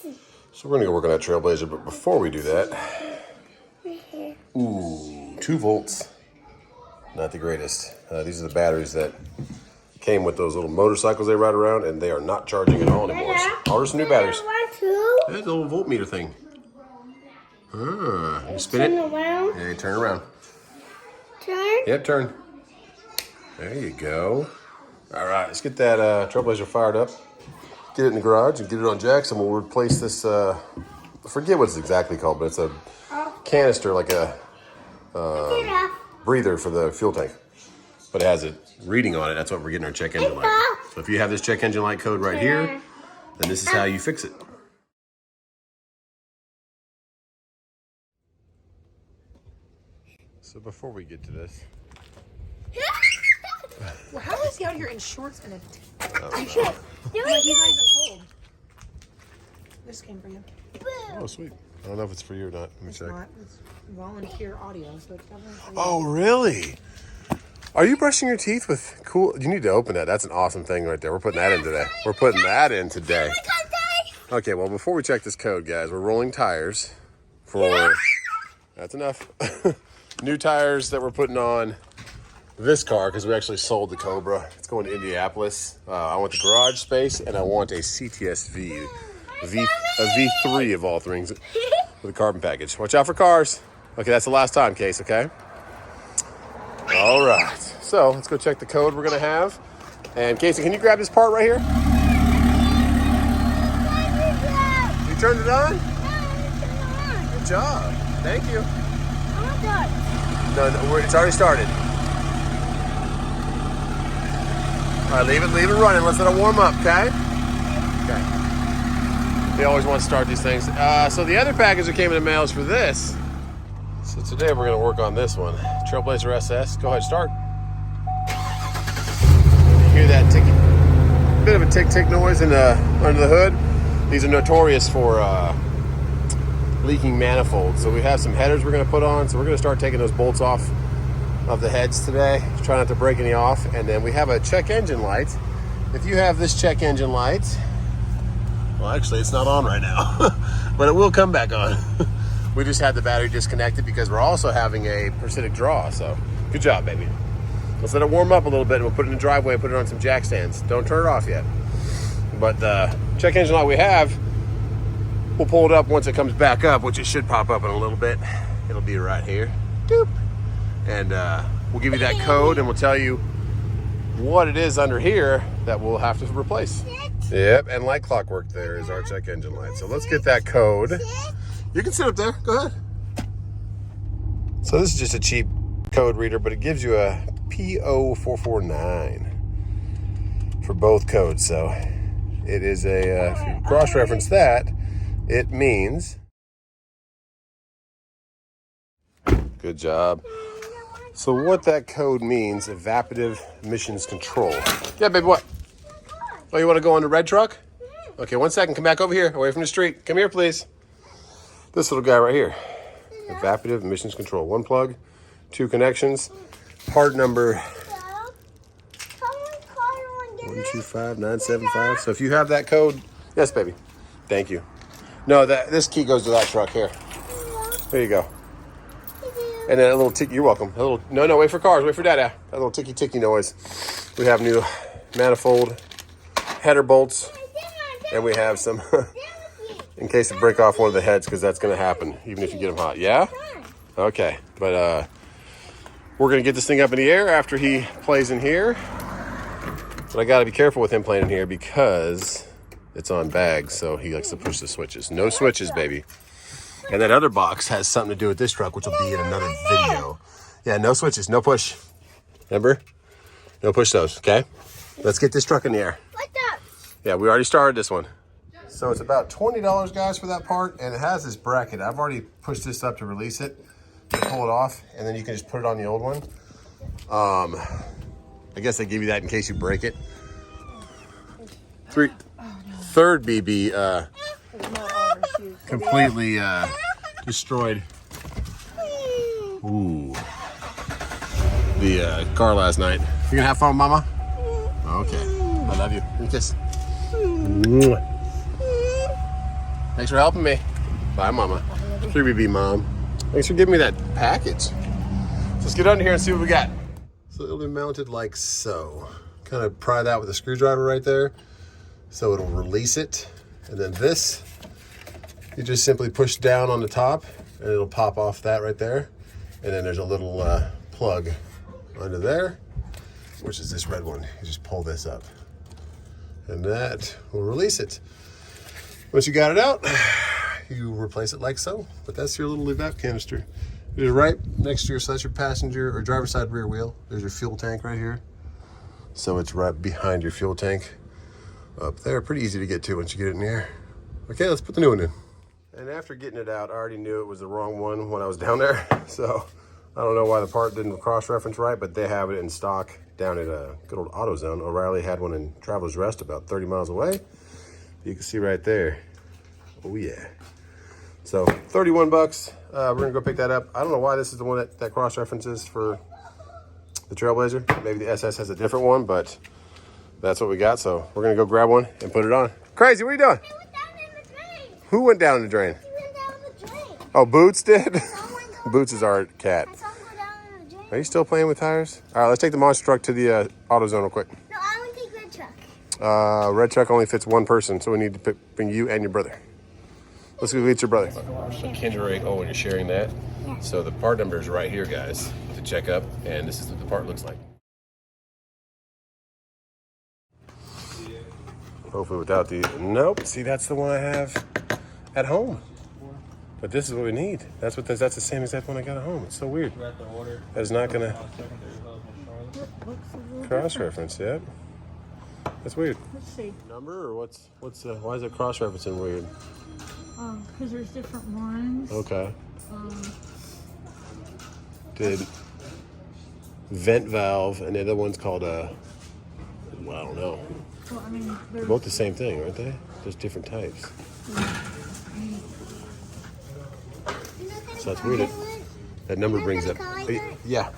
So we're gonna go work on that TrailBlazer, but before we do that, ooh, 2 volts, not the greatest. These are the batteries that came with those little motorcycles they ride around, and they are not charging at all anymore. So order some new batteries. That's a little voltmeter thing. You spin it. Around. Yeah, you turn around. Turn. Yep, turn. There you go. All right, let's get that TrailBlazer fired up. Get it in the garage and get it on jacks, and we'll replace this. I forget what it's exactly called, but it's a canister, like a breather for the fuel tank. But it has a reading on it. That's what we're getting our check engine light. So if you have this check engine light code right here, then this is how you fix it. So before we get to this, well, how is he out here in shorts and a t-shirt? Do He's not even cold. This came for you. oh sweet. I don't know if it's for you or not. Let me check. Not. It's volunteer audio, so it's definitely for you. Oh really? Are you brushing your teeth with cool? You need to open that. That's an awesome thing right there. We're putting that in today. We're putting that in today. Okay, well, before we check this code, guys, we're rolling tires for, that's enough. New tires that we're putting on this car because we actually sold the Cobra. It's going to Indianapolis. I want the garage space, and I want a CTSV, a V3 of all things with a carbon package. Watch out for cars. Okay, that's the last time, Case, okay? All right, so let's go check the code we're gonna have. And Casey, can you grab this part right here? You turned it on? Good job. Thank you. No, it's already started. All right, leave it running. Let's let it warm up, okay? Okay. They always want to start these things. So the other package that came in the mail is for this. So today we're gonna work on this one. TrailBlazer SS. Go ahead, start. You hear that ticky, bit of a tick noise in under the hood. These are notorious for leaking manifolds. So we have some headers we're gonna put on. So we're gonna start taking those bolts off of the heads today. Try not to break any off. And then we have a check engine light. If you have this check engine light, well, actually it's not on right now, but it will come back on. We just had the battery disconnected because we're also having a parasitic draw. So good job, baby. Let's let it warm up a little bit, and we'll put it in the driveway and put it on some jack stands. Don't turn it off yet. But the check engine light we have, we'll pull it up once it comes back up, which it should pop up in a little bit. It'll be right here. Doop. And we'll give you that code, and we'll tell you what it is under here that we'll have to replace. Yep, and like clockwork, there is our check engine light. So let's get that code. You can sit up there, go ahead. So this is just a cheap code reader, but it gives you a P0449 for both codes. So it is a, if you cross-reference that, it means, good job. So what that code means, evaporative emissions control. Yeah, baby, what? Oh, you want to go on the red truck? Okay, 1 second, come back over here, away from the street. Come here, please. This little guy right here, evaporative emissions control. 1 plug, 2 connections. Part number 125975. So if you have that code, yes, baby. Thank you. No, this key goes to that truck here. There you go. And then a little tick. You're welcome. A little. No, wait for cars. Wait for Dada. That little ticky noise. We have new manifold header bolts, and we have some. In case to break off one of the heads, because that's going to happen, even if you get them hot. Yeah? Okay. But we're going to get this thing up in the air after he plays in here. But I got to be careful with him playing in here because it's on bags, so he likes to push the switches. No switches, baby. And that other box has something to do with this truck, which will be in another video. Yeah, no switches, no push. Remember? No push those, okay? Let's get this truck in the air. What's up? Yeah, we already started this one. So it's about $20, guys, for that part, and it has this bracket. I've already pushed this up to release it, to pull it off, and then you can just put it on the old one. I guess they give you that in case you break it. Third BB completely destroyed. Ooh, the car last night. You gonna have fun, Mama? Okay, I love you. Give me a kiss. Thanks for helping me. Bye, Mama. 3BB, Mom. Thanks for giving me that package. So let's get under here and see what we got. So it'll be mounted like so. Kind of pry that with a screwdriver right there. So it'll release it. And then this, you just simply push down on the top and it'll pop off that right there. And then there's a little plug under there, which is this red one. You just pull this up and that will release it. Once you got it out, you replace it like so. But that's your little evap canister. It is right next to your, so that's your passenger or driver's side rear wheel. There's your fuel tank right here. So it's right behind your fuel tank up there. Pretty easy to get to once you get it in the air. Okay, let's put the new one in. And after getting it out, I already knew it was the wrong one when I was down there. So I don't know why the part didn't cross-reference right, but they have it in stock down at a good old AutoZone. O'Reilly had one in Travelers Rest about 30 miles away. You can see right there. Oh yeah. So 31 bucks. We're gonna go pick that up. I don't know why this is the one that cross-references for the TrailBlazer. Maybe the SS has a different one, but that's what we got. So we're gonna go grab one and put it on. Crazy, what are you doing? He went down in the drain. Who went down in the drain? He went down in the drain. Oh, Boots did? Someone Boots is our cat. I saw him go down in the drain. Are you still playing with tires? All right, let's take the monster truck to the AutoZone real quick. No, I want to take red truck. Red truck only fits one person, so we need to bring you and your brother. Let's go get your brother. So Kendra, oh, and you're sharing that? Yeah. So the part number is right here, guys, to check up, and this is what the part looks like. Hopefully without the, nope, see, that's the one I have at home. But this is what we need. That's what that's the same exact one I got at home. It's so weird. That's not gonna cross-reference, yep. That's weird. Let's see. Number or what's why is it cross-referencing weird? Because there's different ones. Okay. Did vent valve and the other one's called a, well, I don't know. Well, I mean, They're both the same thing, aren't they? Just different types. So that's weird. That number brings up. Yeah.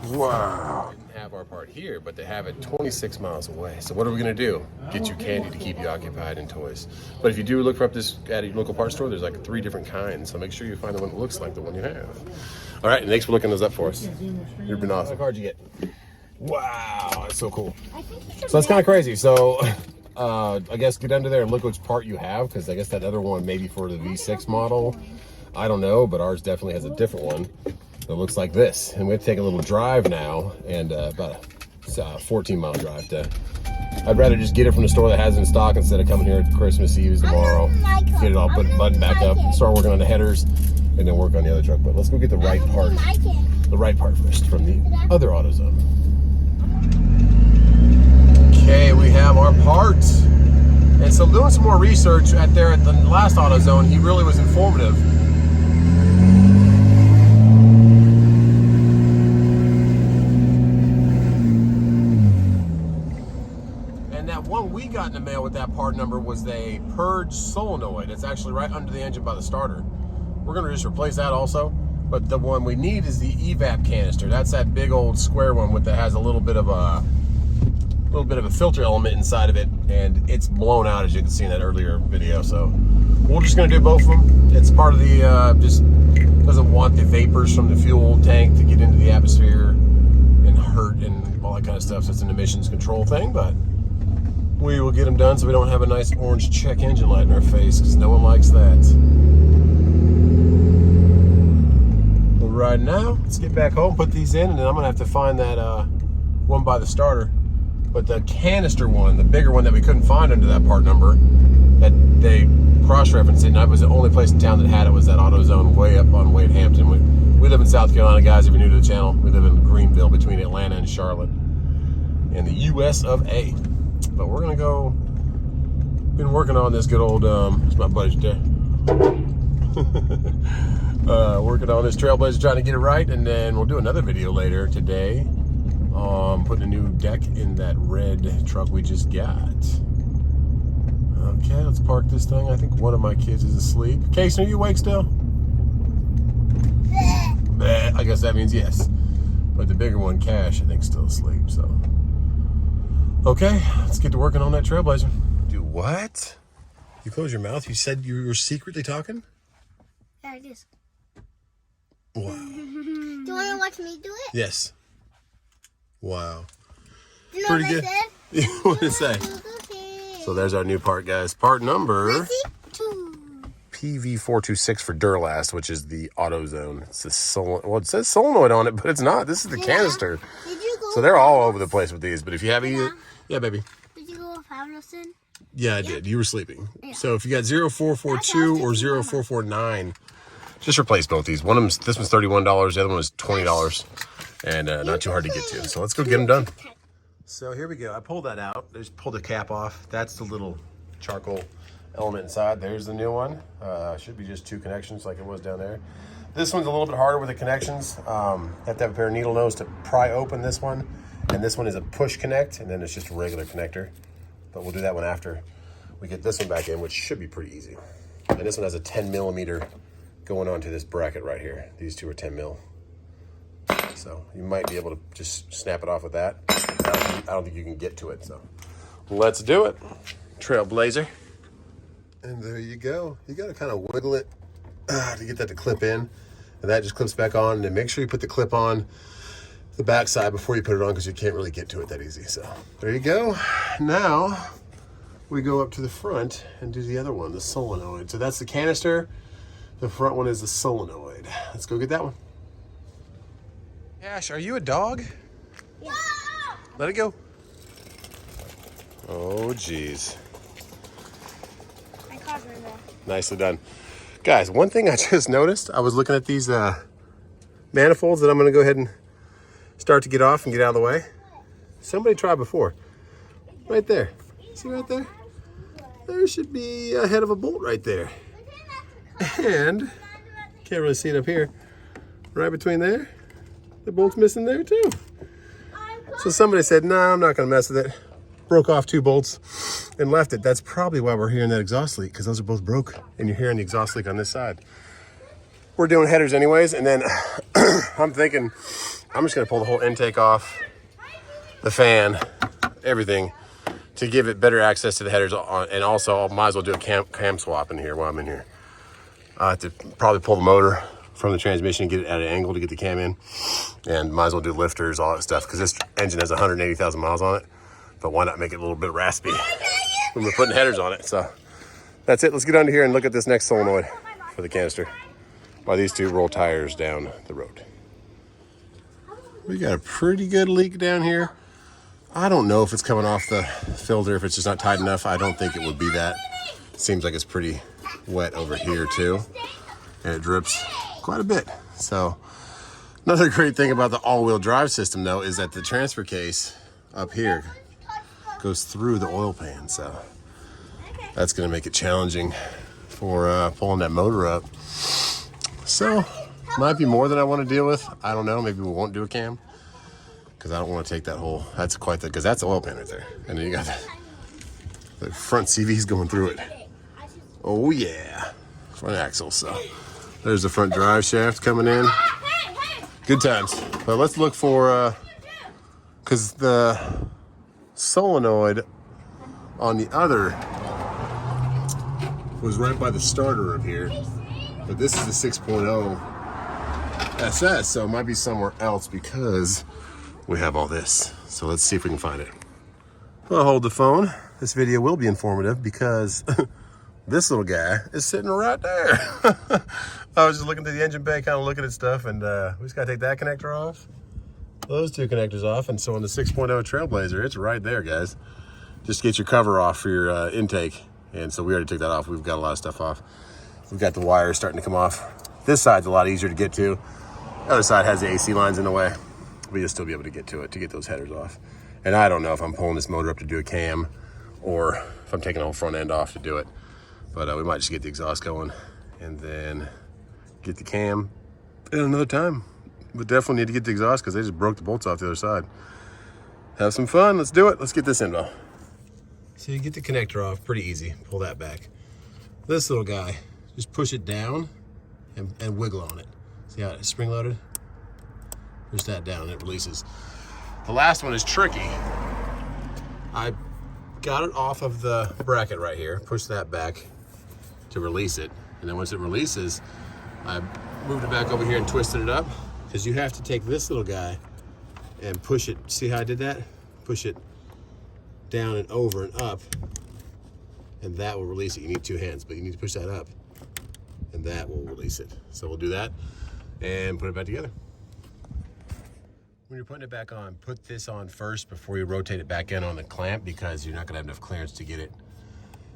Wow. Didn't have our part here, but they have it 26 miles away. So what are we gonna do? Get you candy to keep you occupied and toys. But if you do look up this at your local parts store, there's like 3 different kinds. So make sure you find the one that looks like the one you have. All right, and thanks for looking those up for us. You've been awesome. What card you get? Wow, that's so cool. So that's kind of crazy. So I guess get under there and look which part you have, because I guess that other one maybe for the V6 model. I don't know, but ours definitely has a different one that looks like this. And we have to take a little drive now, and about a 14-mile drive to. I'd rather just get it from the store that has it in stock instead of coming here at Christmas Eve tomorrow. Get it all put button back up, start working on the headers, and then work on the other truck. But let's go get the right part. The right part first from the other AutoZone. Okay, we have our parts. And so doing some more research at the last AutoZone, he really was informative. And that one we got in the mail with that part number was a purge solenoid. It's actually right under the engine by the starter. We're gonna just replace that also. But the one we need is the Evap canister. That's that big old square one that has a little bit of a filter element inside of it, and it's blown out, as you can see in that earlier video. So we're just gonna do both of them. It's part of the just doesn't want the vapors from the fuel tank to get into the atmosphere and hurt and all that kind of stuff. So it's an emissions control thing, but we will get them done so we don't have a nice orange check engine light in our face, because no one likes that. But right now, let's get back home, put these in, and then I'm gonna have to find that one by the starter. But the canister one, the bigger one that we couldn't find under that part number, that they cross-referenced it, and that was the only place in town that had it, was that AutoZone way up on Wade Hampton. We live in South Carolina, guys, if you're new to the channel. We live in Greenville, between Atlanta and Charlotte, in the US of A. But we're gonna go, been working on this good old, it's my buddy there. Working on this TrailBlazer, trying to get it right, and then we'll do another video later today. Putting a new deck in that red truck we just got. Okay, let's park this thing. I think one of my kids is asleep. Casey, are you awake still? Bleh. I guess that means yes. But the bigger one, Cash, I think, still asleep. So, okay, let's get to working on that TrailBlazer. Do what? You close your mouth? You said you were secretly talking? Yeah, it is. Wow. Do you want to watch me do it? Yes. Wow. Do you know Pretty what good. I said? What did it say? So there's our new part, guys. Part number P0442 for Durlast, which is the AutoZone. It's the well, it says solenoid on it, but it's not. This is the canister. Did you go So they're all over the place with these. But if you have either, yeah, baby. Did you go with Harrison? Yeah, I did. You were sleeping. Yeah. So if you got 0442 or 0449, just replace both these. One of them, this one's $31. The other one was $20, and not too hard to get to. So let's go get them done. So here we go. I pulled that out. I just pulled the cap off. That's the little charcoal element inside. There's the new one. Should be just 2 connections like it was down there. This one's a little bit harder with the connections. Have to have a pair of needle nose to pry open this one. And this one is a push connect, and then it's just a regular connector. But we'll do that one after we get this one back in, which should be pretty easy. And this one has a 10 millimeter going onto this bracket right here. These two are 10 mil. So you might be able to just snap it off with that. I don't think you can get to it, so let's do it. TrailBlazer. And there you go. You got to kind of wiggle it to get that to clip in. And that just clips back on. And then make sure you put the clip on the back side before you put it on, because you can't really get to it that easy. So there you go. Now we go up to the front and do the other one, the solenoid. So that's the canister. The front one is the solenoid. Let's go get that one. Ash, are you a dog? Yeah. Let it go. Oh, geez. My car's right there. Nicely done. Guys, one thing I just noticed, I was looking at these manifolds that I'm gonna go ahead and start to get off and get out of the way. Somebody tried before. Right there. See right there? There should be a head of a bolt right there. And, can't really see it up here, right between there, the bolt's missing there too. So somebody said, no, I'm not gonna mess with it. Broke off 2 bolts and left it. That's probably why we're hearing that exhaust leak, because those are both broke and you're hearing the exhaust leak on this side. We're doing headers anyways, and then I'm thinking I'm just gonna pull the whole intake off, the fan, everything, to give it better access to the headers, and also I might as well do a cam swap in here while I'm in here. I have to probably pull the motor from the transmission and get it at an angle to get the cam in, and might as well do lifters, all that stuff, because this engine has 180,000 miles on it. But why not make it a little bit raspy when we're putting headers on it? So that's it. Let's get under here and look at this next solenoid for the canister while these 2 roll tires down the road. We got a pretty good leak down here. I don't know if it's coming off the filter, if it's just not tight enough. I don't think it would be that. It seems like it's pretty wet over here too, and it drips quite a bit. So another great thing about the all-wheel drive system though is that the transfer case up here goes through the oil pan, so that's going to make it challenging for pulling that motor up. So might be more than I want to deal with. I don't know. Maybe we won't do a cam, because I don't want to take that whole, that's quite the, because that's the oil pan right there, and then you got the front CVs going through it. Oh yeah, front axle. So there's the front drive shaft coming in. Good times. But let's look for because the solenoid on the other was right by the starter up here, but this is the 6.0 SS, so it might be somewhere else because we have all this. So let's see if we can find it. I'll hold the phone. This video will be informative because this little guy is sitting right there. I was just looking through the engine bay, kind of looking at stuff, and we just gotta take that connector off, those 2 connectors off, and so on the 6.0 TrailBlazer, it's right there, guys. Just get your cover off for your intake, and so we already took that off. We've got a lot of stuff off. We've got the wires starting to come off. This side's a lot easier to get to. The other side has the AC lines in the way, but you'll still be able to get to it to get those headers off. And I don't know if I'm pulling this motor up to do a cam or if I'm taking the whole front end off to do it. But we might just get the exhaust going and then get the cam at another time. We definitely need to get the exhaust because they just broke the bolts off the other side. Have some fun. Let's do it. Let's get this info. So you get the connector off pretty easy. Pull that back. This little guy, just push it down and wiggle on it. See how it's spring loaded? Push that down and it releases. The last one is tricky. I got it off of the bracket right here, push that back to release it. And then once it releases, I moved it back over here and twisted it up, because you have to take this little guy and push it. See how I did that? Push it down and over and up, and that will release it. You need two hands, but you need to push that up, and that will release it. So we'll do that and put it back together. When you're putting it back on, put this on first before you rotate it back in on the clamp, because you're not gonna have enough clearance to get it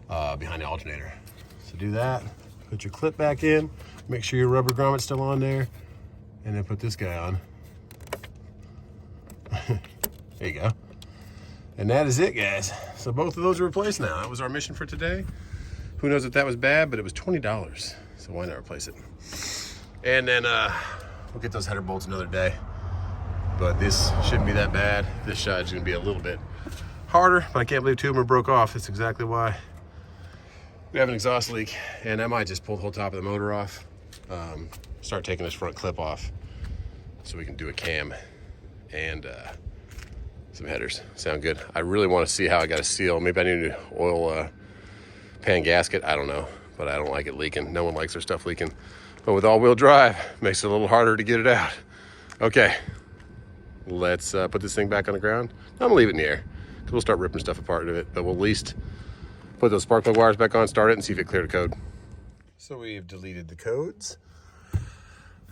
behind the alternator. So do that, put your clip back in, make sure your rubber grommet's still on there, and then put this guy on. There you go. And that is it, guys. So both of those are replaced now. That was our mission for today. Who knows if that was bad, but it was $20. So why not replace it? And then we'll get those header bolts another day. But this shouldn't be that bad. This shot is gonna be a little bit harder, but I can't believe two of them broke off. That's exactly why. We have an exhaust leak, and I might just pull the whole top of the motor off, start taking this front clip off so we can do a cam and some headers. Sound good? I really want to see how I got a seal. Maybe I need to oil pan gasket. I don't know, but I don't like it leaking. No one likes their stuff leaking. But with all-wheel drive, makes it a little harder to get it out. Okay, let's put this thing back on the ground. I'm gonna leave it in the air, because we'll start ripping stuff apart of it, but we'll at least put those spark plug wires back on, start it, and see if it cleared a code. So we've deleted the codes.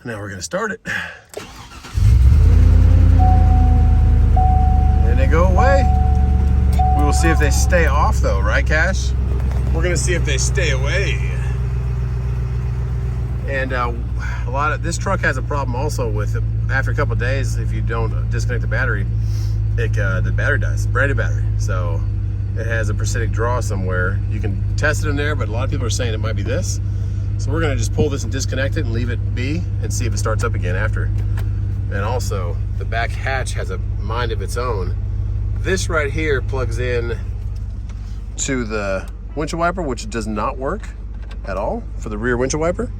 Now we're gonna start it. And they go away. We will see if they stay off though, right, Cash? We're gonna see if they stay away. And this truck has a problem also with, after a couple of days, if you don't disconnect the battery, the battery dies, brand new battery. So it has a parasitic draw somewhere. You can test it in there, but a lot of people are saying it might be this. So we're gonna just pull this and disconnect it and leave it be and see if it starts up again after. And also, the back hatch has a mind of its own. This right here plugs in to the windshield wiper, which does not work at all for the rear windshield wiper.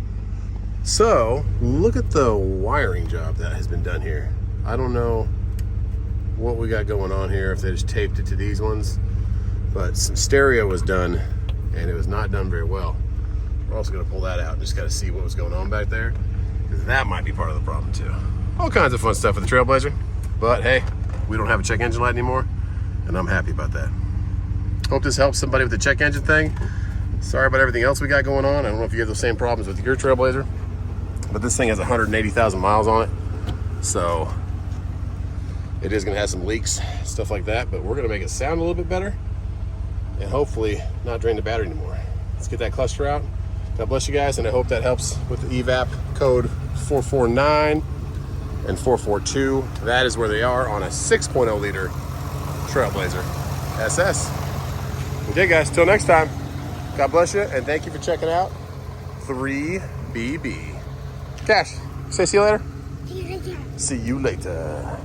So look at the wiring job that has been done here. I don't know what we got going on here, if they just taped it to these ones, but some stereo was done and it was not done very well. We're also gonna pull that out and just gotta see what was going on back there, because that might be part of the problem too. All kinds of fun stuff with the TrailBlazer, but hey, we don't have a check engine light anymore, and I'm happy about that. Hope this helps somebody with the check engine thing. Sorry about everything else we got going on. I don't know if you have those same problems with your TrailBlazer, but this thing has 180,000 miles on it, so it is gonna have some leaks, stuff like that, but we're gonna make it sound a little bit better and hopefully not drain the battery anymore. Let's get that cluster out. God bless you guys, and I hope that helps with the Evap code 449 and 442. That is where they are on a 6.0 liter TrailBlazer SS. Okay guys, till next time, God bless you, and thank you for checking out 3BB. Cash, say see you later. See you later. See you later.